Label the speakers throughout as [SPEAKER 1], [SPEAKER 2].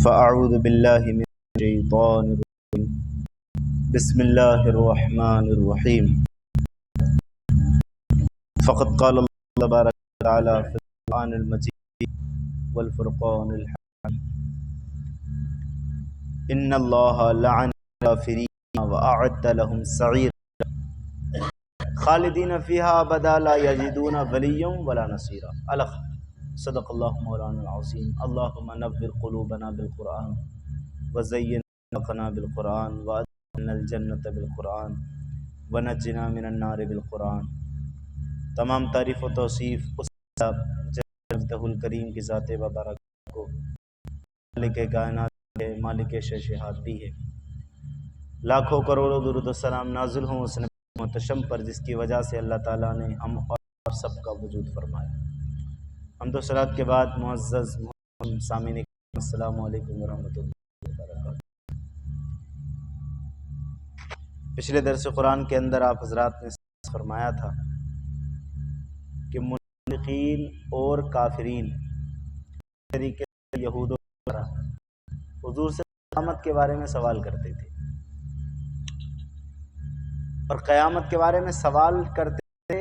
[SPEAKER 1] فأعوذ بالله من الشيطان الرجيم بسم الله الرحمن الرحيم فقد قال الله تبارك وتعالى في القرآن المجيد والفرقان الحميد إن الله لعن الكافرين وأعد لهم سعيرا خالدين فيها أبدا لا يجدون وليا ولا نصيرا. صدق اللہ مولانا العظیم. اللہم نور قلوبنا بالقرآن وزین قنا بالقرآن وادخلنا الجنة بالقرآن ونجنا من النار بالقرآن. تمام تعریف و توصیف اس جلالہ الکریم کی ذات مبارک کو، مالک کائنات ہے، مالک شہاد بھی ہے. لاکھوں کروڑوں درود و سلام نازل ہوں اس نبی محتشم پر جس کی وجہ سے اللہ تعالیٰ نے ہم اور سب کا وجود فرمایا. حمد و صلوات کے بعد معزز سامعین السلام علیکم ورحمۃ اللہ وبرکاتہ. پچھلے درس قرآن کے اندر آپ حضرات نے فرمایا تھا کہ منافقین اور کافرین طریقے سے یہود و نصارہ حضور سے قیامت کے بارے میں سوال کرتے تھے، اور قیامت کے بارے میں سوال کرتے تھے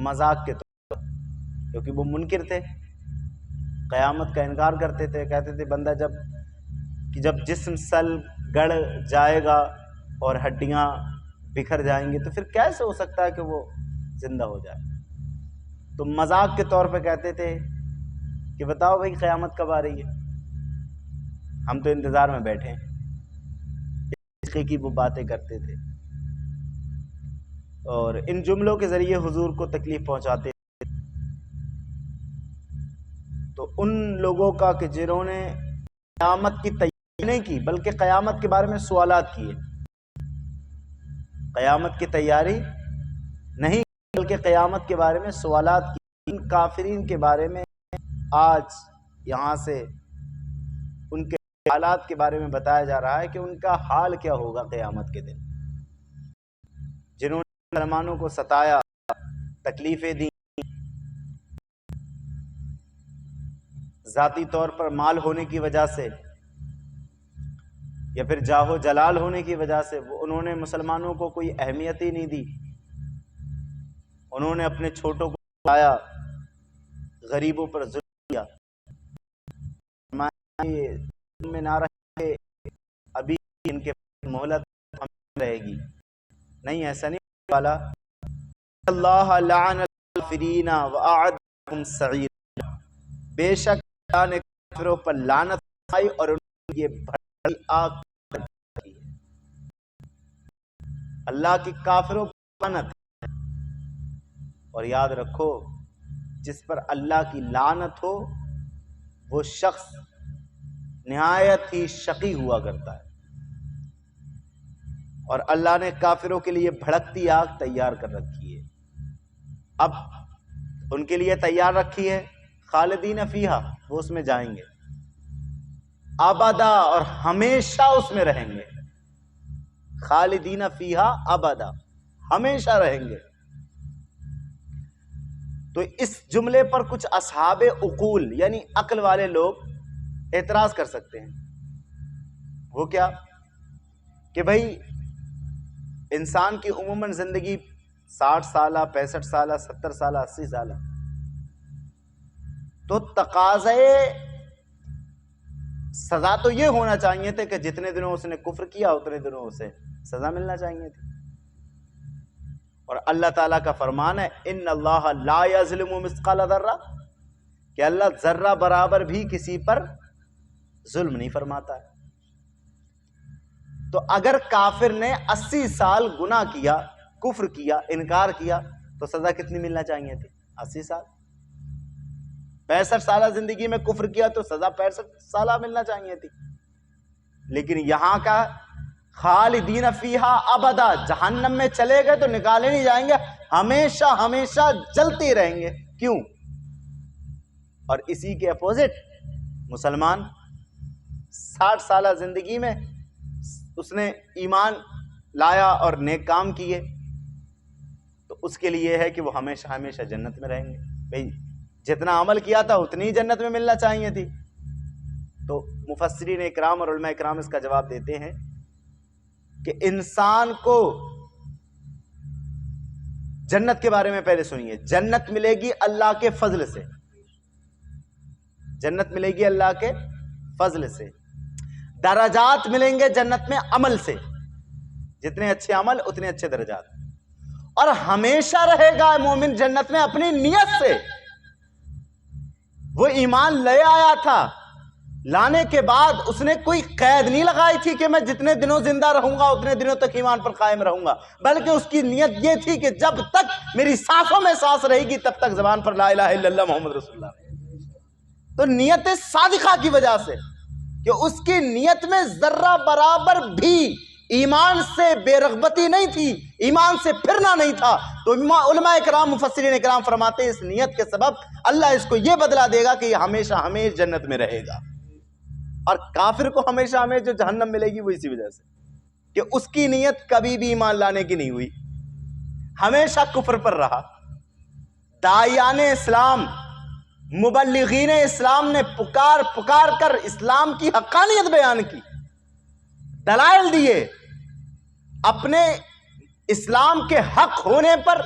[SPEAKER 1] مذاق کے طور پر، کیونکہ وہ منکر تھے، قیامت کا انکار کرتے تھے. کہتے تھے بندہ جب جسم سل گڑ جائے گا اور ہڈیاں بکھر جائیں گے تو پھر کیسے ہو سکتا ہے کہ وہ زندہ ہو جائے. تو مذاق کے طور پہ کہتے تھے کہ بتاؤ بھائی قیامت کب آ رہی ہے، ہم تو انتظار میں بیٹھے ہیں. اس طریقے کی وہ باتیں کرتے تھے اور ان جملوں کے ذریعے حضور کو تکلیف پہنچاتے. تو ان لوگوں کا کہ جنہوں نے قیامت کی تیاری نہیں کی بلکہ قیامت کے بارے میں سوالات کیے، قیامت کی تیاری نہیں بلکہ قیامت کے بارے میں سوالات کیے، ان کافرین کے بارے میں آج یہاں سے ان کے حالات کے بارے میں بتایا جا رہا ہے کہ ان کا حال کیا ہوگا قیامت کے دن. جنہوں نے مسلمانوں کو ستایا، تکلیفیں دی، ذاتی طور پر مال ہونے کی وجہ سے یا پھر جاہ و جلال ہونے کی وجہ سے انہوں نے مسلمانوں کو کوئی اہمیت ہی نہیں دی. انہوں نے اپنے چھوٹوں کو لایا، غریبوں پر ظلم کیا. میں نہ رہے ابھی ان کے مہلت رہے گی، نہیں، ایسا نہیں والا. اللہ لعن الکافرین واعد لهم سعیرا، بے شک اللہ نے کافروں پر لعنت فرمائی اور انہیں یہ بھڑی آگ دی. اللہ کی کافروں پر لعنت. اور یاد رکھو جس پر اللہ کی لعنت ہو وہ شخص نہایت ہی شقی ہوا کرتا ہے. اور اللہ نے کافروں کے لیے بھڑکتی آگ تیار کر رکھی ہے. اب ان کے لیے تیار رکھی ہے خالدین فیہا، وہ اس میں جائیں گے، ابدا، اور ہمیشہ اس میں رہیں گے. خالدین فیہا ابدا، ہمیشہ رہیں گے. تو اس جملے پر کچھ اصحاب عقول یعنی عقل والے لوگ اعتراض کر سکتے ہیں. وہ کیا کہ بھائی انسان کی عموماً زندگی 60 سالہ، 65 سالہ، 70 سالہ، 80 سالہ، تو تقاضے سزا تو یہ ہونا چاہیے تھے کہ جتنے دنوں اس نے کفر کیا اتنے دنوں اسے سزا ملنا چاہیے تھی. اور اللہ تعالیٰ کا فرمان ہے ان اللہ لا یظلم مثقال ذرہ، کہ اللہ ذرہ برابر بھی کسی پر ظلم نہیں فرماتا ہے. تو اگر کافر نے 80 سال گناہ کیا، کفر کیا، انکار کیا تو سزا کتنی ملنا چاہیے تھی؟ 80 سال. 65 سالہ زندگی میں کفر کیا تو سزا 65 سالہ ملنا چاہیے تھی. لیکن یہاں کا خالدین فیہا ابدا، جہنم میں چلے گئے تو نکالے نہیں جائیں گے، ہمیشہ ہمیشہ جلتے رہیں گے. کیوں؟ اور اسی کے اپوزٹ مسلمان 60 سالہ زندگی میں اس نے ایمان لایا اور نیک کام کیے تو اس کے لیے ہے کہ وہ ہمیشہ ہمیشہ جنت میں رہیں گے. بھئی جتنا عمل کیا تھا اتنی جنت میں ملنا چاہیے تھی. تو مفسرین اکرام اور علماء اکرام اس کا جواب دیتے ہیں کہ انسان کو جنت کے بارے میں پہلے سنیے، جنت ملے گی اللہ کے فضل سے، جنت ملے گی اللہ کے فضل سے، درجات ملیں گے جنت میں عمل سے، جتنے اچھے عمل اتنے اچھے درجات، اور ہمیشہ رہے گا مومن جنت میں اپنی نیت سے۔ وہ ایمان لے آیا تھا، لانے کے بعد اس نے کوئی قید نہیں لگائی تھی کہ میں جتنے دنوں زندہ رہوں گا اتنے دنوں تک ایمان پر قائم رہوں گا، بلکہ اس کی نیت یہ تھی کہ جب تک میری سانسوں میں سانس رہے گی تب تک زبان پر لا الہ الا اللہ محمد رسول اللہ۔ تو نیت صادقہ کی وجہ سے کہ اس کی نیت میں ذرہ برابر بھی ایمان سے بے رغبتی نہیں تھی، ایمان سے پھرنا نہیں تھا، تو علماء کرام مفسرین کرام فرماتے ہیں اس نیت کے سبب اللہ اس کو یہ بدلہ دے گا کہ یہ ہمیشہ ہمیشہ جنت میں رہے گا۔ اور کافر کو ہمیشہ ہمیشہ جو جہنم ملے گی وہ اسی وجہ سے کہ اس کی نیت کبھی بھی ایمان لانے کی نہیں ہوئی، ہمیشہ کفر پر رہا۔ داعیان اسلام، مبلغین اسلام نے پکار پکار کر اسلام کی حقانیت بیان کی، دلائل دیے، اپنے اسلام کے حق ہونے پر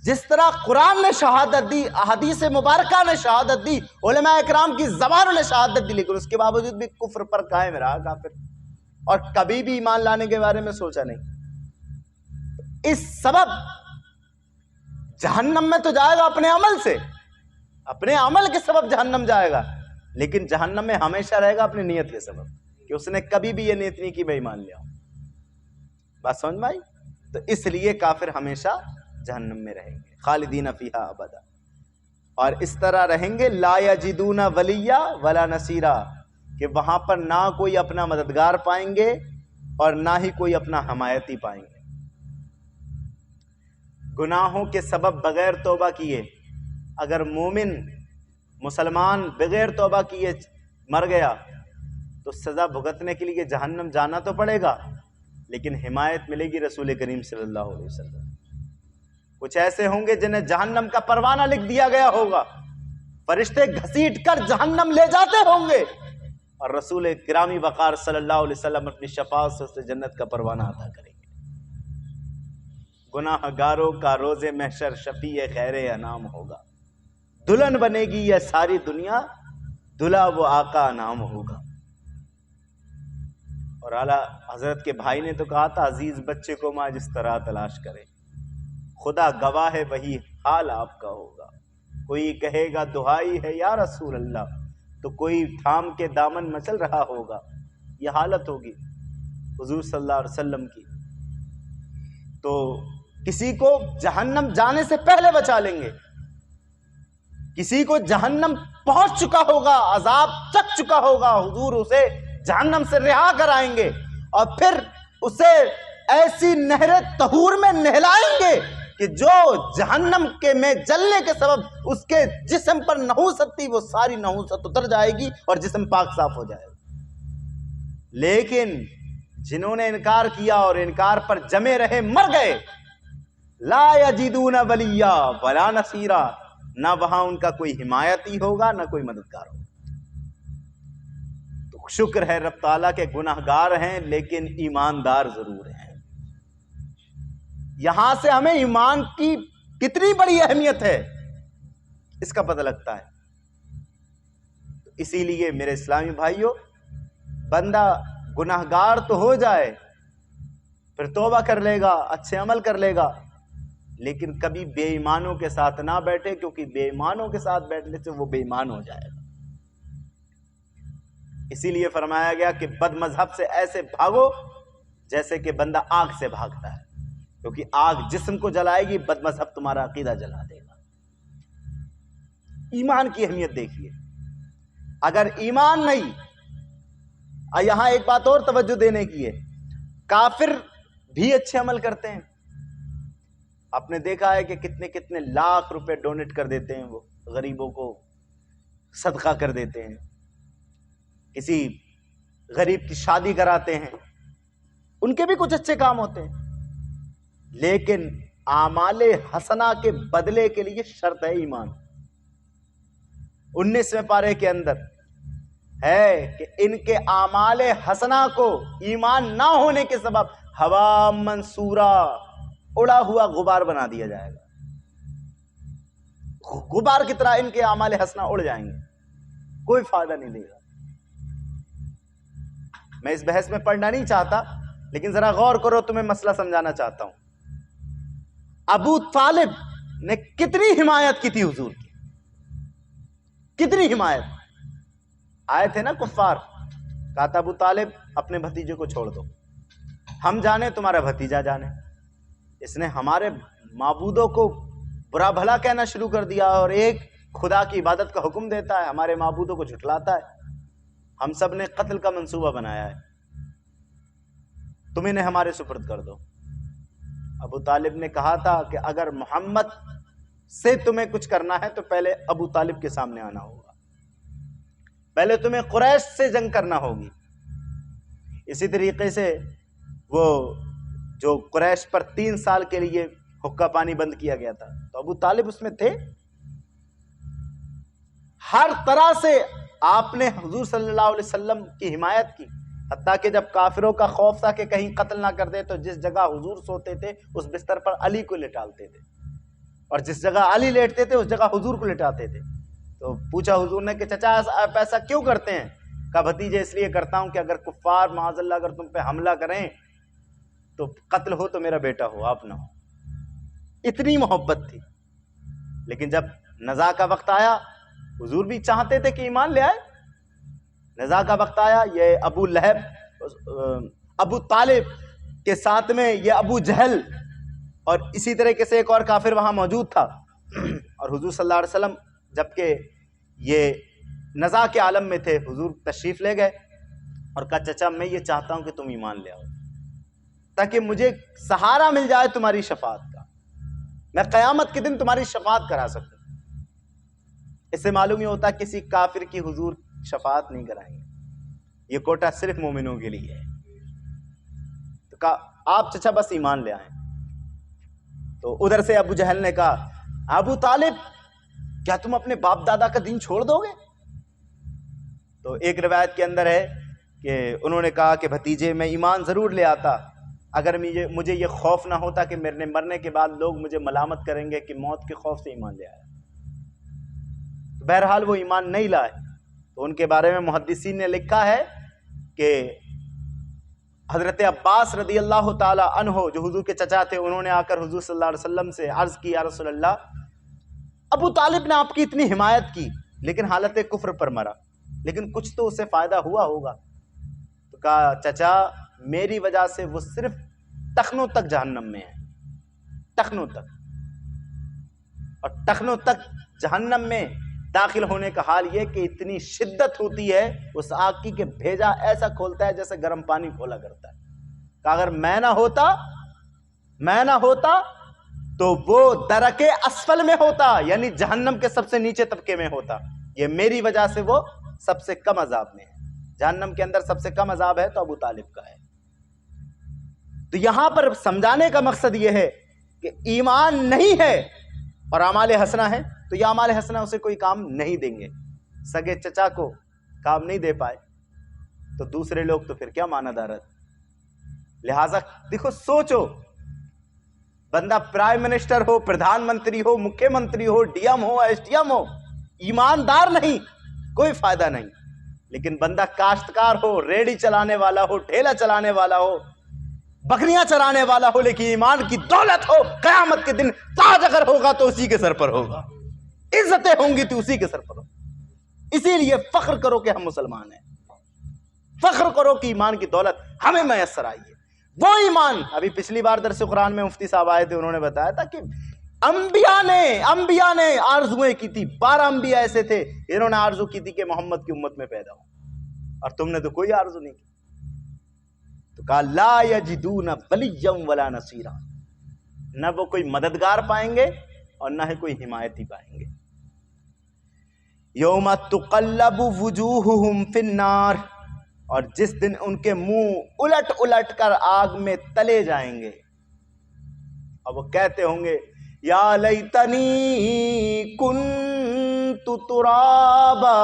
[SPEAKER 1] جس طرح قرآن نے شہادت دی، احادیث مبارکہ نے شہادت دی، علماء اکرام کی زبانوں نے شہادت دی، لیکن اس کے باوجود بھی کفر پر قائم رہا کافر، اور کبھی بھی ایمان لانے کے بارے میں سوچا نہیں۔ اس سبب جہنم میں تو جائے گا اپنے عمل سے، اپنے عمل کے سبب جہنم جائے گا، لیکن جہنم میں ہمیشہ رہے گا اپنی نیت کے سبب کہ اس نے کبھی بھی یہ نیت نہیں کی میں ایمان لیا ہوں۔ بات سمجھ میں آئی؟ تو اس لیے کافر ہمیشہ جہنم میں رہیں گے، خالدین فیہا ابدا، اور اس طرح رہیں گے لا یجدون ولیا ولا نصیرا، کہ وہاں پر نہ کوئی اپنا مددگار پائیں گے اور نہ ہی کوئی اپنا حمایتی پائیں گے۔ گناہوں کے سبب بغیر توبہ کیے اگر مومن مسلمان بغیر توبہ کیے مر گیا تو سزا بھگتنے کے لیے جہنم جانا تو پڑے گا، لیکن حمایت ملے گی رسول کریم صلی اللہ علیہ وسلم۔ کچھ ایسے ہوں گے جنہیں جہنم کا پروانہ لکھ دیا گیا ہوگا، فرشتے گھسیٹ کر جہنم لے جاتے ہوں گے، اور رسول گرامی وقار صلی اللہ علیہ وسلم اپنی شفاعت سے اسے جنت کا پروانہ عطا کریں گے۔ گناہ گاروں کا روز محشر شفیع خیر انام ہوگا، دلہن بنے گی یہ ساری دنیا، دلہا وہ آقا نام ہوگا۔ اور اعلیٰ حضرت کے بھائی نے تو کہا تھا عزیز بچے کو ماں جس طرح تلاش کرے، خدا گواہ ہے وہی حال آپ کا ہوگا۔ کوئی کہے گا دہائی ہے یا رسول اللہ، تو کوئی تھام کے دامن مچل رہا ہوگا، یہ حالت ہوگی حضور صلی اللہ علیہ وسلم کی۔ تو کسی کو جہنم جانے سے پہلے بچا لیں گے، کسی کو جہنم پہنچ چکا ہوگا، عذاب چکھ چکا ہوگا، حضور اسے جہنم سے رہا کرائیں گے، اور پھر اسے ایسی نہر طہور میں نہلائیں گے کہ جو جہنم کے میں جلنے کے سبب اس کے جسم پر نحوست تھی وہ ساری نحوست اتر جائے گی اور جسم پاک صاف ہو جائے گا۔ لیکن جنہوں نے انکار کیا اور انکار پر جمے رہے مر گئے، لا یجدون ولیا ولا نصیرا، نہ وہاں ان کا کوئی حمایتی ہوگا نہ کوئی مددگار ہوگا۔ تو شکر ہے رب تعالیٰ کے گناہگار ہیں لیکن ایماندار ضرور ہیں۔ یہاں سے ہمیں ایمان کی کتنی بڑی اہمیت ہے اس کا پتہ لگتا ہے۔ تو اسی لیے میرے اسلامی بھائیوں، بندہ گناہگار تو ہو جائے، پھر توبہ کر لے گا، اچھے عمل کر لے گا، لیکن کبھی بے ایمانوں کے ساتھ نہ بیٹھے، کیونکہ بے ایمانوں کے ساتھ بیٹھنے سے وہ بے ایمان ہو جائے گا۔ اسی لیے فرمایا گیا کہ بد مذہب سے ایسے بھاگو جیسے کہ بندہ آگ سے بھاگتا ہے، کیونکہ آگ جسم کو جلائے گی، بد مذہب تمہارا عقیدہ جلا دے گا۔ ایمان کی اہمیت دیکھیے، اگر ایمان نہیں، یہاں ایک بات اور توجہ دینے کی ہے، کافر بھی اچھے عمل کرتے ہیں۔ آپ نے دیکھا ہے کہ کتنے کتنے لاکھ روپے ڈونیٹ کر دیتے ہیں، وہ غریبوں کو صدقہ کر دیتے ہیں، کسی غریب کی شادی کراتے ہیں، ان کے بھی کچھ اچھے کام ہوتے ہیں، لیکن اعمال حسنہ کے بدلے کے لیے شرط ہے ایمان۔ 19ویں پارے کے اندر ہے کہ ان کے اعمال حسنہ کو ایمان نہ ہونے کے سبب ہوا منصورہ اڑا ہوا غبار بنا دیا جائے گا. غبار کی طرح ان کے اعمال حسنہ اڑ جائیں گے, کوئی فائدہ نہیں دے گا. میں اس بحث میں پڑھنا نہیں چاہتا, لیکن ذرا غور کرو, تمہیں مسئلہ سمجھانا چاہتا ہوں. ابو طالب نے کتنی حمایت کی تھی حضور کی, کتنی حمایت. آئے تھے نا کفار, کہا تھا ابو طالب اپنے بھتیجے کو چھوڑ دو, ہم جانے تمہارا بھتیجا جانے. اس نے ہمارے معبودوں کو برا بھلا کہنا شروع کر دیا, اور ایک خدا کی عبادت کا حکم دیتا ہے, ہمارے معبودوں کو جھٹلاتا ہے. ہم سب نے قتل کا منصوبہ بنایا ہے, تم انہیں ہمارے سپرد کر دو. ابو طالب نے کہا تھا کہ اگر محمد سے تمہیں کچھ کرنا ہے تو پہلے ابو طالب کے سامنے آنا ہوگا, پہلے تمہیں قریش سے جنگ کرنا ہوگی. اسی طریقے سے وہ جو قریش پر 3 سال کے لیے حقہ پانی بند کیا گیا تھا, تو ابو طالب اس میں تھے. ہر طرح سے آپ نے حضور صلی اللہ علیہ وسلم کی حمایت کی, حتیٰ کہ جب کافروں کا خوف تھا کہ کہیں قتل نہ کر دے تو جس جگہ حضور سوتے تھے اس بستر پر علی کو لٹالتے تھے, اور جس جگہ علی لیٹتے تھے اس جگہ حضور کو لٹاتے تھے. تو پوچھا حضور نے کہ چچا آپ ایسا کیوں کرتے ہیں؟ کہا بھتیجے اس لیے کرتا ہوں کہ اگر کفار معاذ اللہ اگر تم پہ حملہ کریں تو قتل ہو تو میرا بیٹا ہو, آپ نہ ہو. اتنی محبت تھی. لیکن جب نزاع کا وقت آیا, حضور بھی چاہتے تھے کہ ایمان لے آئے. نزاع کا وقت آیا, یہ ابو لہب, ابو طالب کے ساتھ میں یہ ابو جہل, اور اسی طریقے سے ایک اور کافر وہاں موجود تھا. اور حضور صلی اللہ علیہ وسلم جبکہ یہ نزاع کے عالم میں تھے, حضور تشریف لے گئے اور کہا چچا میں یہ چاہتا ہوں کہ تم ایمان لے آؤ تاکہ مجھے سہارا مل جائے تمہاری شفاعت کا, میں قیامت کے دن تمہاری شفاعت کرا سکوں. اس سے معلوم یہ ہوتا کسی کافر کی حضور شفاعت نہیں کرائیں گے, یہ کوٹا صرف مومنوں کے لیے ہے. تو کہا آپ چچا بس ایمان لے آئیں. تو ادھر سے ابو جہل نے کہا ابو طالب کیا تم اپنے باپ دادا کا دین چھوڑ دو گے؟ تو ایک روایت کے اندر ہے کہ انہوں نے کہا کہ بھتیجے میں ایمان ضرور لے آتا اگر مجھے یہ خوف نہ ہوتا کہ میرے مرنے کے بعد لوگ مجھے ملامت کریں گے کہ موت کے خوف سے ایمان لے آیا. بہرحال وہ ایمان نہیں لائے. تو ان کے بارے میں محدثین نے لکھا ہے کہ حضرت عباس رضی اللہ تعالی عنہ جو حضور کے چچا تھے, انہوں نے آ کر حضور صلی اللہ علیہ وسلم سے عرض کی یا رسول اللہ, ابو طالب نے آپ کی اتنی حمایت کی لیکن حالت کفر پر مرا, لیکن کچھ تو اسے فائدہ ہوا ہوگا. تو کہا چچا میری وجہ سے وہ صرف ٹخنوں تک جہنم میں ہے, ٹخنوں تک. اور ٹخنوں تک جہنم میں داخل ہونے کا حال یہ کہ اتنی شدت ہوتی ہے اس آگ کی کہ بھیجا ایسا کھولتا ہے جیسے گرم پانی کھولا کرتا ہے. کہ اگر میں نہ ہوتا تو وہ درک اسفل میں ہوتا, یعنی جہنم کے سب سے نیچے طبقے میں ہوتا. یہ میری وجہ سے وہ سب سے کم عذاب میں ہے. جہنم کے اندر سب سے کم عذاب ہے تو ابو طالب کا ہے. تو یہاں پر سمجھانے کا مقصد یہ ہے کہ ایمان نہیں ہے اور اعمال حسنہ ہے, تو یہ اعمال حسنہ اسے کوئی کام نہیں دیں گے. سگے چچا کو کام نہیں دے پائے تو دوسرے لوگ تو پھر کیا مانا دارت. لہٰذا دیکھو سوچو, بندہ پرائم منسٹر ہو, پردھان منتری ہو, مکھیہ منتری ہو, ڈی ایم ہو, ایس ڈی ایم ہو, ایماندار نہیں کوئی فائدہ نہیں. لیکن بندہ کاشتکار ہو, ریڑھی چلانے والا ہو, ٹھیلا چلانے والا ہو, بکریاں چرانے والا ہو, لیکن ایمان کی دولت ہو, قیامت کے دن تاج اگر ہوگا تو اسی کے سر پر ہوگا, عزتیں ہوں گی تو اسی کے سر پر ہوگا. اسی لیے فخر کرو کہ ہم مسلمان ہیں, فخر کرو کہ ایمان کی دولت ہمیں میسر آئی ہے. وہ ایمان, ابھی پچھلی بار درس قرآن میں مفتی صاحب آئے تھے, انہوں نے بتایا تھا کہ انبیاء نے آرزویں کی تھی. 12 انبیاء ایسے تھے انہوں نے آرزو کی تھی کہ محمد کی امت میں پیدا ہو, اور تم نے تو کوئی آرزو نہیں کی. تو کہا لا یجدون ولیا ولا نصیرا, نہ وہ کوئی مددگار پائیں گے اور نہ ہی کوئی حمایتی پائیں گے. یوم تقلب وجوہہم فی النار, اور جس دن ان کے منہ الٹ الٹ کر آگ میں تلے جائیں گے, اور وہ کہتے ہوں گے یا لیتنی کنت ترابا,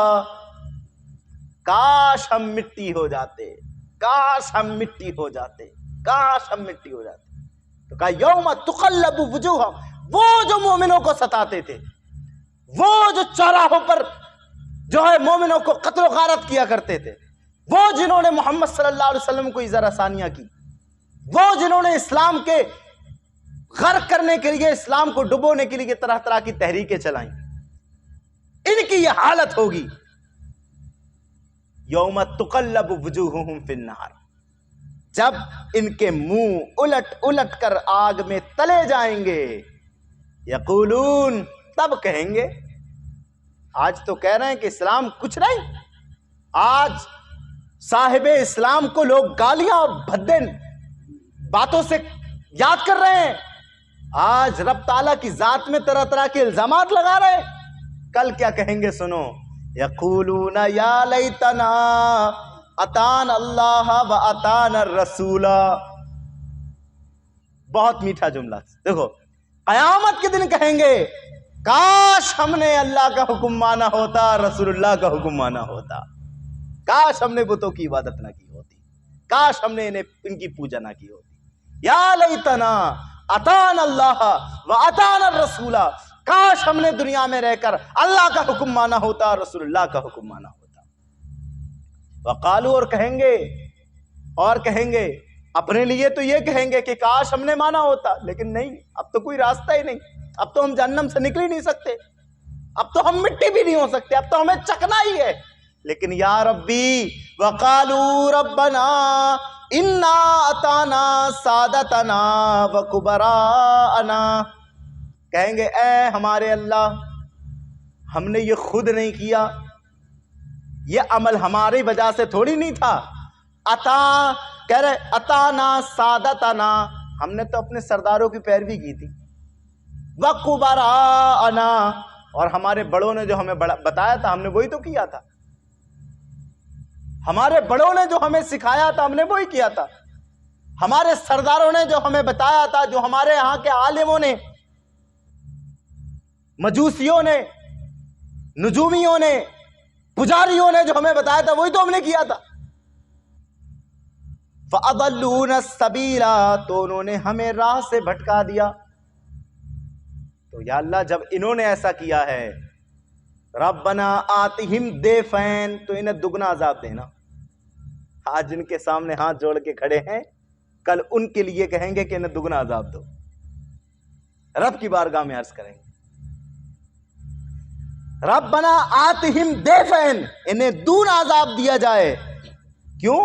[SPEAKER 1] کاش ہم مٹی ہو جاتے، کاش ہم مٹی ہو جاتے، کاش ہم مٹی ہو جاتے۔ تو کہا یوم تقلب وجوہہم، وہ جو مومنوں کو ستاتے تھے، وہ جو چوراہوں پر جو ہے مومنوں کو قتل و غارت کیا کرتے تھے، وہ جنہوں نے محمد صلی اللہ علیہ وسلم کو اذا رسانیاں کی، وہ جنہوں نے اسلام کے غرق کرنے کے لیے، اسلام کو ڈبونے کے لیے طرح طرح کی تحریکیں چلائیں، ان کی یہ حالت ہوگی۔ یوم تقلب وجوہہم فی النار، جب ان کے منہ الٹ الٹ کر آگ میں تلے جائیں گے، یقولون، تب کہیں گے، آج تو کہہ رہے ہیں کہ اسلام کچھ نہیں، آج صاحب اسلام کو لوگ گالیاں اور بھدے باتوں سے یاد کر رہے ہیں، آج رب تعالیٰ کی ذات میں طرح طرح کے الزامات لگا رہے ہیں، کل کیا کہیں گے سنو، یقولون یا لیتنا اتانا اللہ و اتانا الرسول۔ بہت میٹھا جملہ، دیکھو قیامت کے دن کہیں گے کاش ہم نے اللہ کا حکم مانا ہوتا، رسول اللہ کا حکم مانا ہوتا، کاش ہم نے بتوں کی عبادت نہ کی ہوتی، کاش ہم نے ان کی پوجا نہ کی ہوتی، یا لیتنا اتانا اللہ و اتانا الرسول، کاش ہم نے دنیا میں رہ کر اللہ کا حکم مانا ہوتا، رسول اللہ کا حکم مانا ہوتا۔ وقالو، اور کہیں گے اپنے لیے تو یہ کہیں گے کہ کاش ہم نے مانا ہوتا، لیکن نہیں، اب تو کوئی راستہ ہی نہیں، اب تو ہم جہنم سے نکل ہی نہیں سکتے، اب تو ہم مٹی بھی نہیں ہو سکتے، اب تو ہمیں چکنا ہی ہے۔ لیکن یا ربی، وقالو ربنا انا اتانا سادتنا وکبراءنا، کہیں گے اے ہمارے اللہ، ہم نے یہ خود نہیں کیا، یہ عمل ہماری وجہ سے تھوڑی نہیں تھا، کہہ رہے اتانا سادتنا، ہم نے تو اپنے سرداروں کی پیروی کی تھی، وکبراءنا، اور ہمارے بڑوں نے جو ہمیں بتایا تھا ہم نے وہی تو کیا تھا، ہمارے بڑوں نے جو ہمیں سکھایا تھا ہم نے وہی کیا تھا، ہمارے سرداروں نے جو ہمیں بتایا تھا، جو ہمارے یہاں کے عالموں نے، مجوسیوں نے، نجومیوں نے، پجاریوں نے جو ہمیں بتایا تھا وہی تو ہم نے کیا تھا۔ فَأَضَلُّونَ السَّبِيلَ، تو انہوں نے ہمیں راہ سے بھٹکا دیا۔ تو یا اللہ جب انہوں نے ایسا کیا ہے، ربنا آتہم ضعفین، تو انہیں دگنا عذاب دینا۔ آج جن کے سامنے ہاتھ جوڑ کے کھڑے ہیں، کل ان کے لیے کہیں گے کہ انہیں دگنا عذاب دو، رب کی بارگاہ میں عرض کریں گے ربنا آتہم ضعفین، انہیں دون عذاب دیا جائے، کیوں؟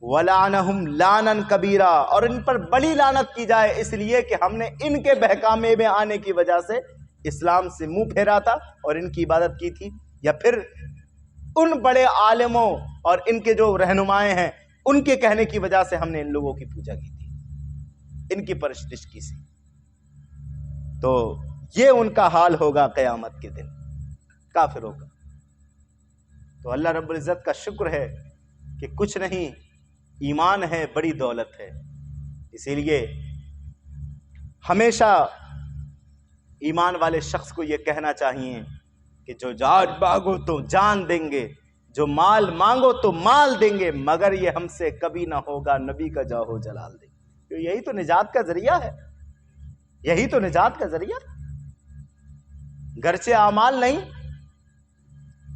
[SPEAKER 1] وَلَعْنَهُمْ لَعْنًا كَبِيرًا، اور ان پر بڑی لعنت کی جائے، اس لیے کہ ہم نے ان کے بہکامے میں آنے کی وجہ سے اسلام سے منہ پھیرا تھا اور ان کی عبادت کی تھی، یا پھر ان بڑے عالموں اور ان کے جو رہنمائے ہیں ان کے کہنے کی وجہ سے ہم نے ان لوگوں کی پوجا کی تھی، ان کی پرستش کی تھی۔ تو یہ ان کا حال ہوگا قیامت کے دن کافروں کا۔ تو اللہ رب العزت کا شکر ہے کہ کچھ نہیں، ایمان ہے بڑی دولت ہے، اسی لیے ہمیشہ ایمان والے شخص کو یہ کہنا چاہیے کہ جو جان مانگو تو جان دیں گے، جو مال مانگو تو مال دیں گے، مگر یہ ہم سے کبھی نہ ہوگا نبی کا جاہو جلال دیں گے۔ یہی تو نجات کا ذریعہ ہے، یہی تو نجات کا ذریعہ، گرچہ اعمال نہیں،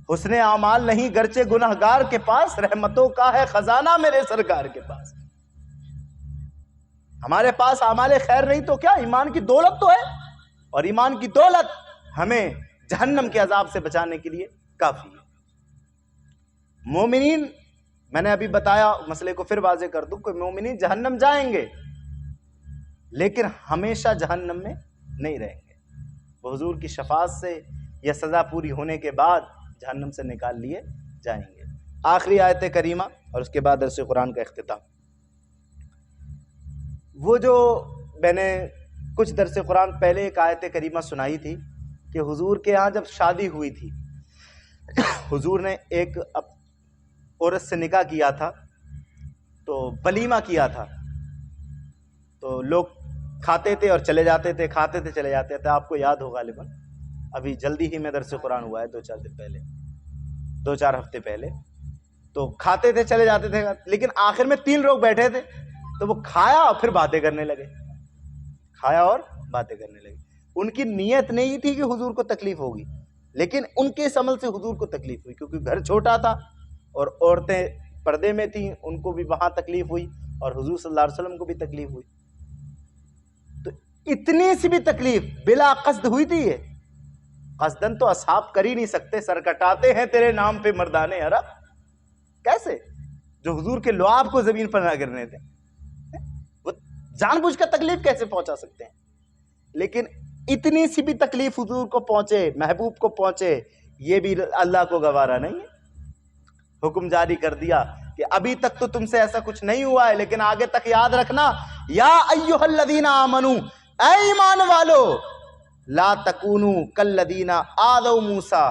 [SPEAKER 1] حسن اعمال نہیں، گرچہ گنہگار کے پاس رحمتوں کا ہے خزانہ میرے سرکار کے پاس۔ ہمارے پاس اعمال خیر نہیں تو کیا، ایمان کی دولت تو ہے، اور ایمان کی دولت ہمیں جہنم کے عذاب سے بچانے کے لیے کافی ہے۔ مومنین، میں نے ابھی بتایا، مسئلے کو پھر واضح کر دوں کہ مومنین جہنم جائیں گے لیکن ہمیشہ جہنم میں نہیں رہیں گے، وہ حضور کی شفاعت سے یا سزا پوری ہونے کے بعد جہنم سے نکال لیے جائیں گے۔ آخری آیت کریمہ اور اس کے بعد درس قرآن کا اختتام۔ وہ جو میں نے کچھ درس قرآن پہلے ایک آیت کریمہ سنائی تھی کہ حضور کے ہاں جب شادی ہوئی تھی، حضور نے ایک عورت سے نکاح کیا تھا، تو ولیمہ کیا تھا، تو لوگ کھاتے تھے اور چلے جاتے تھے، کھاتے تھے چلے جاتے تھے۔ آپ کو یاد ہو غالباً، ابھی جلدی ہی میں درس قرآن ہوا ہے 2-4 دن پہلے، 2-4 ہفتے پہلے، تو کھاتے تھے چلے جاتے تھے، لیکن آخر میں 3 لوگ بیٹھے تھے تو وہ کھایا اور پھر باتیں کرنے لگے، کھایا اور باتیں کرنے لگے۔ ان کی نیت نہیں تھی کہ حضور کو تکلیف ہوگی، لیکن ان کے اس عمل سے حضور کو تکلیف ہوئی، کیونکہ گھر چھوٹا تھا اور عورتیں پردے میں تھیں، ان کو بھی وہاں تکلیف ہوئی اور حضور صلی اللہ علیہ وسلم کو بھی تکلیف ہوئی۔ تو اتنی سی بھی تکلیف بلا قصد ہوئی تھی، یہ قصدن تو اصحاب کر ہی نہیں سکتے، سر کٹاتے ہیں تیرے نام پہ مردانے عرب، کیسے؟ جو حضور کے لعاب کو زمین پر نہ گرنے تھے، وہ جان بوجھ کر تکلیف کیسے پہنچا سکتے ہیں؟ لیکن اتنی سی بھی تکلیف حضور کو پہنچے، محبوب کو پہنچے، یہ بھی اللہ کو گوارا نہیں ہے۔ حکم جاری کر دیا کہ ابھی تک تو تم سے ایسا کچھ نہیں ہوا ہے، لیکن آگے تک یاد رکھنا، یا ایھا الذین آمنو، اے ایمان والو، لا تکونوا کالذین آذوا موسیٰ،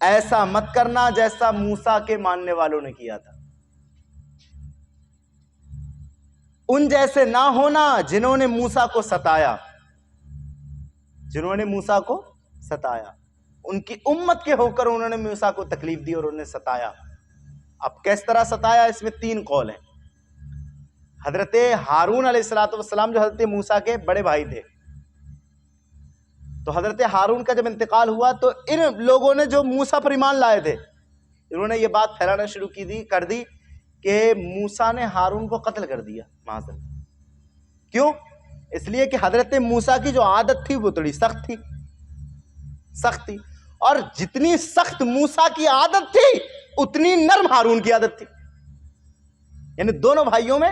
[SPEAKER 1] ایسا مت کرنا جیسا موسیٰ کے ماننے والوں نے کیا تھا۔ ان جیسے نہ ہونا جنہوں نے موسیٰ کو ستایا، جنہوں نے موسیٰ کو ستایا، ان کی امت کے ہو کر انہوں نے موسیٰ کو تکلیف دی اور انہیں ستایا۔ اب کس طرح ستایا؟ اس میں 3 قول ہیں۔ حضرت ہارون علیہ السلام جو حضرت موسیٰ کے بڑے بھائی تھے، تو حضرت ہارون کا جب انتقال ہوا تو ان لوگوں نے جو موسیٰ پر ایمان لائے تھے، انہوں نے یہ بات پھیلانا شروع کر دی کہ موسیٰ نے ہارون کو قتل کر دیا، معاذ اللہ۔ کیوں؟ اس لیے کہ حضرت موسیٰ کی جو عادت تھی وہ تھوڑی سخت تھی، اور جتنی سخت موسیٰ کی عادت تھی اتنی نرم ہارون کی عادت تھی، یعنی دونوں بھائیوں میں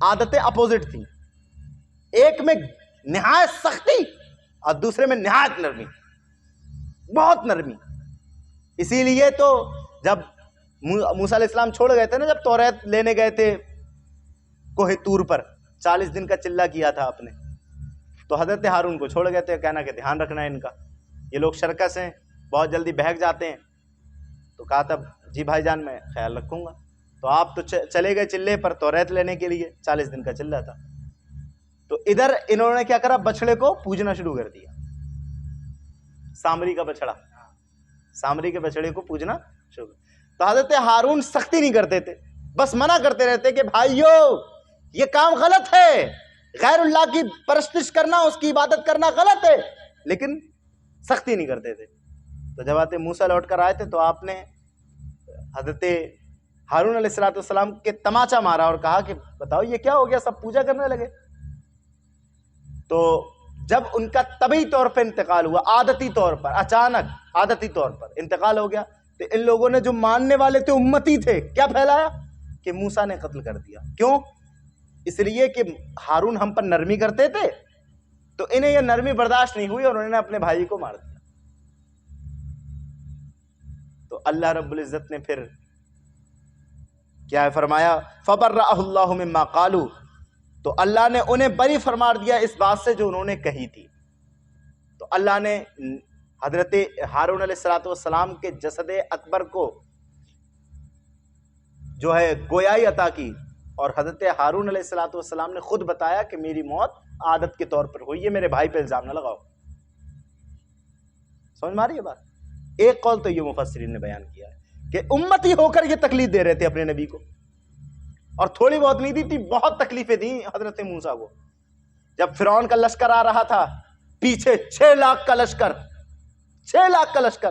[SPEAKER 1] عادتیں اپوزٹ تھیں، ایک میں نہایت سختی اور دوسرے میں نہایت نرمی، بہت نرمی۔ اسی لیے تو جب موسیٰ علیہ السلام چھوڑ گئے تھے نا، جب توریت لینے گئے تھے کوہ طور پر، 40 دن کا چلہ کیا تھا آپ نے، تو حضرت ہارون کو چھوڑ گئے تھے، کہنا کہ دھیان رکھنا ہے ان کا، یہ لوگ شرکس ہیں، بہت جلدی بہک جاتے ہیں۔ تو کہا تھا جی بھائی جان میں خیال رکھوں گا۔ تو آپ تو چلے گئے چلے پر توریت لینے کے لیے، 40 دن کا چلہ تھا۔ تو ادھر انہوں نے کیا کرا؟ بچڑے کو پوجنا شروع کر دیا، سامری کا بچڑا، سامری کے بچڑے کو پوجنا شروع کر۔ تو حضرت ہارون سختی نہیں کرتے تھے، بس منع کرتے رہتے کہ بھائیو یہ کام غلط ہے، غیر اللہ کی پرستش کرنا، اس کی عبادت کرنا غلط ہے، لیکن سختی نہیں کرتے تھے۔ تو جب آتے موسیٰ لوٹ کر آئے تھے تو آپ نے حضرت ہارون علیہ السلام کے تماچا مارا اور کہا کہ بتاؤ یہ کیا ہو گیا، سب پوجا کرنے لگے۔ تو جب ان کا طبعی طور پہ انتقال ہوا، عادتی طور پر، اچانک عادتی طور پر انتقال ہو گیا، تو ان لوگوں نے جو ماننے والے تھے، امتی تھے، کیا پھیلایا کہ موسیٰ نے قتل کر دیا۔ کیوں؟ اس لیے کہ ہارون ہم پر نرمی کرتے تھے، تو انہیں یہ نرمی برداشت نہیں ہوئی اور انہوں نے اپنے بھائی کو مار دیا۔ تو اللہ رب العزت نے پھر کیا ہے فرمایا، فَبَرَّأَهُ اللَّهُ مِمَّا قَالُوا، تو اللہ نے انہیں بری فرما دیا اس بات سے جو انہوں نے کہی تھی۔ تو اللہ نے حضرت ہارون علیہ السلام کے جسد اکبر کو جو ہے گویائی عطا کی، اور حضرت ہارون علیہ السلام نے خود بتایا کہ میری موت عادت کے طور پر ہوئی ہے، میرے بھائی پہ الزام نہ لگاؤ۔ سمجھ میں آ رہی ہے بات؟ ایک قول تو یہ مفسرین نے بیان کیا ہے کہ امتی ہو کر یہ تکلیف دے رہے تھے اپنے نبی کو، اور تھوڑی بہت نہیں دی تھی، بہت تکلیفیں دیں حضرت موسیٰ کو۔ جب فرعون کا لشکر آ رہا تھا، پیچھے 6 لاکھ کا لشکر، 6 لاکھ کا لشکر،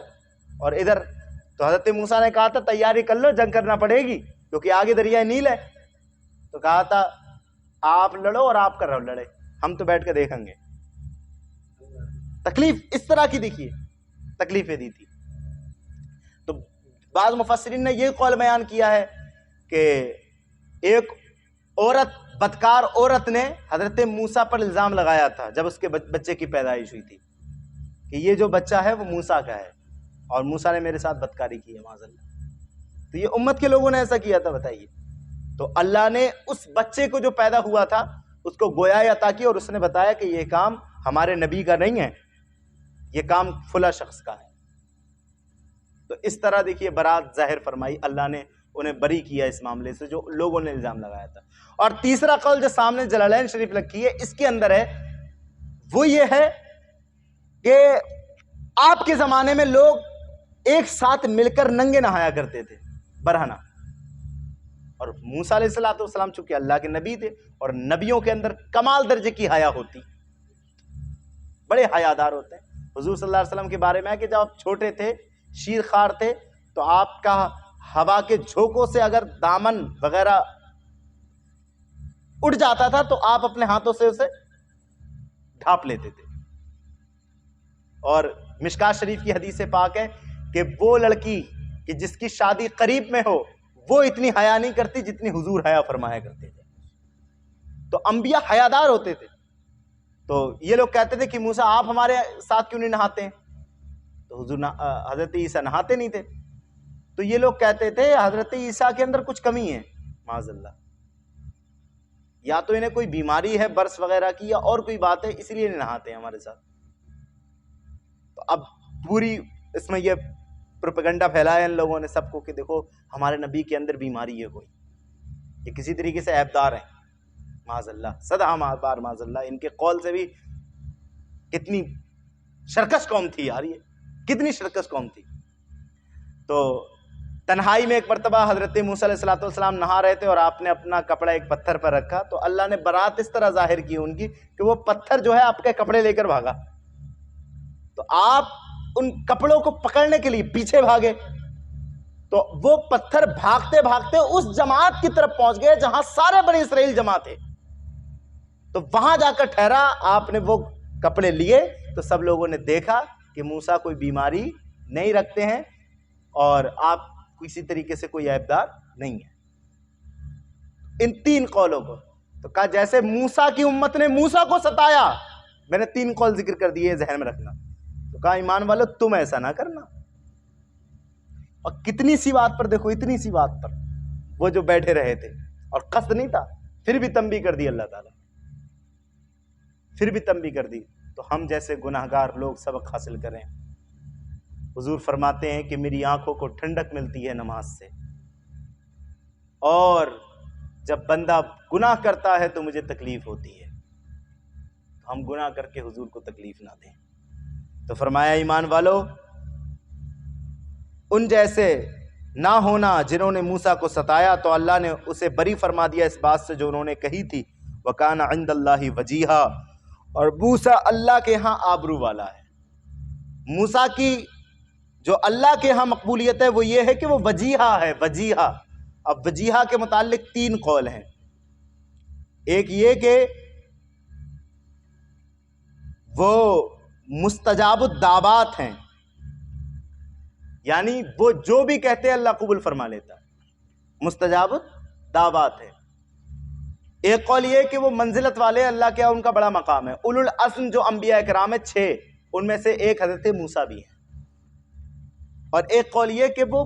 [SPEAKER 1] اور ادھر تو حضرت موسیٰ نے کہا تھا تیاری کر لو، جنگ کرنا پڑے گی کیونکہ آگے دریائے نیل ہے۔ تو کہا تھا آپ لڑو اور آپ کر رہو لڑے، ہم تو بیٹھ کے دیکھیں گے۔ تکلیف اس طرح کی دیکھیے، تکلیفیں دی تھی۔ تو بعض مفسرین نے یہ قول بیان کیا ہے کہ ایک عورت، بدکار عورت نے حضرت موسیٰ پر الزام لگایا تھا جب اس کے بچے کی پیدائش ہوئی تھی کہ یہ جو بچہ ہے وہ موسیٰ کا ہے اور موسیٰ نے میرے ساتھ بدکاری کی ہے، معاذ اللہ۔ تو یہ امت کے لوگوں نے ایسا کیا تھا، بتائیے۔ تو اللہ نے اس بچے کو جو پیدا ہوا تھا اس کو گویائی عطا کی، اور اس نے بتایا کہ یہ کام ہمارے نبی کا نہیں ہے، یہ کام فلاں شخص کا ہے۔ تو اس طرح دیکھیے برات ظاہر فرمائی، اللہ نے انہیں بری کیا اس معاملے سے جو لوگوں نے الزام لگایا تھا۔ اور تیسرا قول جو سامنے جلالین شریف لکھی ہے، اس کے اندر ہے، وہ یہ ہے کہ آپ کے زمانے میں لوگ ایک ساتھ مل کر ننگے نہایا کرتے تھے، برہنہ. اور موسیٰ علیہ السلام چونکہ اللہ کے نبی تھے اور نبیوں کے اندر کمال درجے کی حیا ہوتی، بڑے حیادار ہوتے ہیں. حضور صلی اللہ علیہ وسلم کے بارے میں ہے کہ جب آپ چھوٹے تھے، شیر خوار تھے، تو آپ کا ہوا کے جھونکوں سے اگر دامن وغیرہ اڑ جاتا تھا تو آپ اپنے ہاتھوں سے اسے ڈھانپ لیتے تھے. اور مشکات شریف کی حدیث پاک ہے کہ وہ لڑکی کہ جس کی شادی قریب میں ہو وہ اتنی حیا نہیں کرتی جتنی حضور حیا فرمایا کرتے تھے. تو انبیاء حیادار ہوتے تھے. تو یہ لوگ کہتے تھے کہ موسیٰ آپ ہمارے ساتھ کیوں نہیں نہاتے ہیں؟ تو حضور حضرت عیسیٰ نہاتے نہیں تھے. تو یہ لوگ کہتے تھے حضرت عیسیٰ کے اندر کچھ کمی ہے، معاذ اللہ، یا تو انہیں کوئی بیماری ہے برس وغیرہ کی یا اور کوئی بات ہے اس لیے نہیں نہاتے ہیں ہمارے ساتھ. تو اب پوری اس میں یہ پروپیگنڈا پھیلایا ان لوگوں نے سب کو کہ دیکھو ہمارے نبی کے اندر بیماری ہے کوئی، یہ کسی طریقے سے عیبدار ہیں، معاذ اللہ، سدا بار معاذ اللہ. ان کے قول سے بھی کتنی شرکش قوم تھی یار، یہ کتنی شرکش قوم تھی. تو تنہائی میں ایک مرتبہ حضرت موسیٰ علیہ السلام نہا رہے تھے اور آپ نے اپنا کپڑا ایک پتھر پر رکھا تو اللہ نے برات اس طرح ظاہر کی ان کی کہ وہ پتھر جو ہے آپ کے کپڑے لے کر بھاگا. تو آپ ان کپڑوں کو پکڑنے کے لیے پیچھے بھاگے تو وہ پتھر بھاگتے بھاگتے اس جماعت کی طرف پہنچ گئے جہاں سارے بنی اسرائیل جمع تھے. تو وہاں جا کر ٹھہرا، آپ نے وہ کپڑے لیے تو سب لوگوں نے دیکھا کہ موسیٰ کوئی بیماری نہیں رکھتے ہیں اور آپ کسی طریقے سے کوئی عیبدار نہیں ہے. ان تین قولوں کو تو کہا جیسے موسیٰ کی امت نے موسیٰ کو ستایا، میں نے 3 قول ذکر کر دیے، ذہن میں رکھنا. تو کہا ایمان والو تم ایسا نہ کرنا. اور کتنی سی بات پر دیکھو، اتنی سی بات پر وہ جو بیٹھے رہے تھے اور قصد نہیں تھا، پھر بھی تنبیہ کر دی اللہ تعالیٰ، پھر بھی تنبیہ کر دی. تو ہم جیسے گناہگار لوگ سبق حاصل کریں. حضور فرماتے ہیں کہ میری آنکھوں کو ٹھنڈک ملتی ہے نماز سے، اور جب بندہ گناہ کرتا ہے تو مجھے تکلیف ہوتی ہے. ہم گناہ کر کے حضور کو تکلیف نہ دیں. تو فرمایا ایمان والو ان جیسے نہ ہونا جنہوں نے موسیٰ کو ستایا تو اللہ نے اسے بری فرما دیا اس بات سے جو انہوں نے کہی تھی. وَكَانَ عِنْدَ اللَّهِ وَجِيهًا، اور موسیٰ اللہ کے ہاں آبرو والا ہے. موسیٰ کی جو اللہ کے ہاں مقبولیت ہے وہ یہ ہے کہ وہ وجیہا ہے، وجیہا. اب وجیہا کے متعلق 3 قول ہیں. ایک یہ کہ وہ مستجاب الدعوات ہیں، یعنی وہ جو بھی کہتے ہیں اللہ قبول فرما لیتا ہے، مستجاب الدعوات ہے. ایک قول یہ کہ وہ منزلت والے، اللہ کے ان کا بڑا مقام ہے. اولو العزم جو انبیاء کرام ہیں 6، ان میں سے ایک حضرت موسیٰ بھی ہیں. اور ایک قول یہ کہ وہ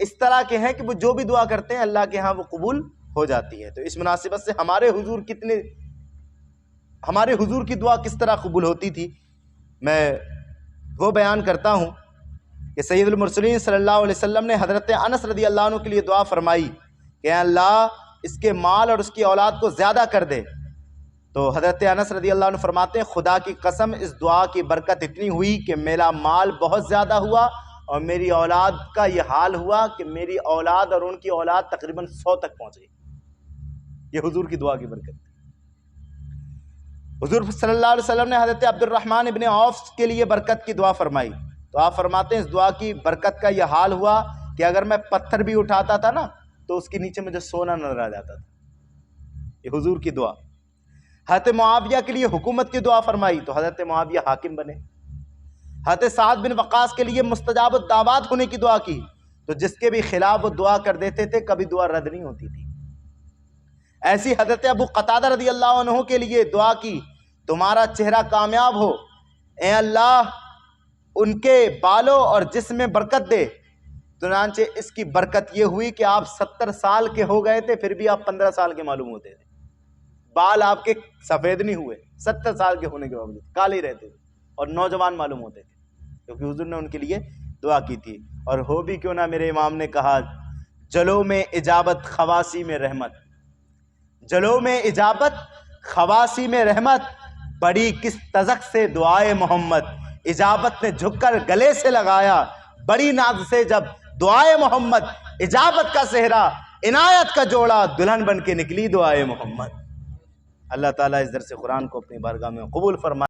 [SPEAKER 1] اس طرح کے ہیں کہ وہ جو بھی دعا کرتے ہیں اللہ کے ہاں وہ قبول ہو جاتی ہے. تو اس مناسبت سے ہمارے حضور کی دعا کس طرح قبول ہوتی تھی میں وہ بیان کرتا ہوں کہ سید المرسلین صلی اللہ علیہ وسلم نے حضرت انس رضی اللہ عنہ کے لیے دعا فرمائی کہ اے اللہ اس کے مال اور اس کی اولاد کو زیادہ کر دے. تو حضرت انس رضی اللہ عنہ فرماتے ہیں خدا کی قسم اس دعا کی برکت اتنی ہوئی کہ میرا مال بہت زیادہ ہوا اور میری اولاد کا یہ حال ہوا کہ میری اولاد اور ان کی اولاد تقریباً 100 تک پہنچ گئی. یہ حضور کی دعا کی برکت تھی. حضور صلی اللہ علیہ وسلم نے حضرت عبد الرحمن ابن عوف کے لیے برکت کی دعا فرمائی. تو آپ فرماتے ہیں اس دعا کی برکت کا یہ حال ہوا کہ اگر میں پتھر بھی اٹھاتا تھا نا تو اس کے نیچے مجھے سونا نظر آ جاتا تھا. یہ حضور کی دعا. حضرت معاویہ کے لیے حکومت کی دعا فرمائی تو حضرت معاویہ حاکم بنے. حضرت سعد بن وقاص کے لیے مستجاب الدعوات ہونے کی دعا کی تو جس کے بھی خلاف وہ دعا کر دیتے تھے کبھی دعا رد نہیں ہوتی تھی. ایسی حضرت ابو قتادہ رضی اللہ عنہ کے لیے دعا کی تمہارا چہرہ کامیاب ہو اے اللہ، ان کے بالوں اور جسم میں برکت دے. چنانچہ اس کی برکت یہ ہوئی کہ آپ 70 سال کے ہو گئے تھے پھر بھی آپ 15 سال کے معلوم ہوتے تھے. بال آپ کے سفید نہیں ہوئے، 70 سال کے ہونے کے باوجود کالے ہی رہتے تھے اور نوجوان معلوم ہوتے تھے کیونکہ حضور نے ان کے لیے دعا کی تھی. اور ہو بھی کیوں نہ میرے امام نے کہا جلو میں اجابت خواسی میں رحمت، جلو میں اجابت خواسی میں رحمت، بڑی کس تزک سے دعائے محمد، اجابت نے جھک کر گلے سے لگایا بڑی ناز سے جب دعائے محمد، اجابت کا صحرا، عنایت کا جوڑا، دلہن بن کے نکلی دعائے محمد۔ اللہ تعالیٰ اس درس قرآن کو اپنی بارگاہ میں قبول فرمائے۔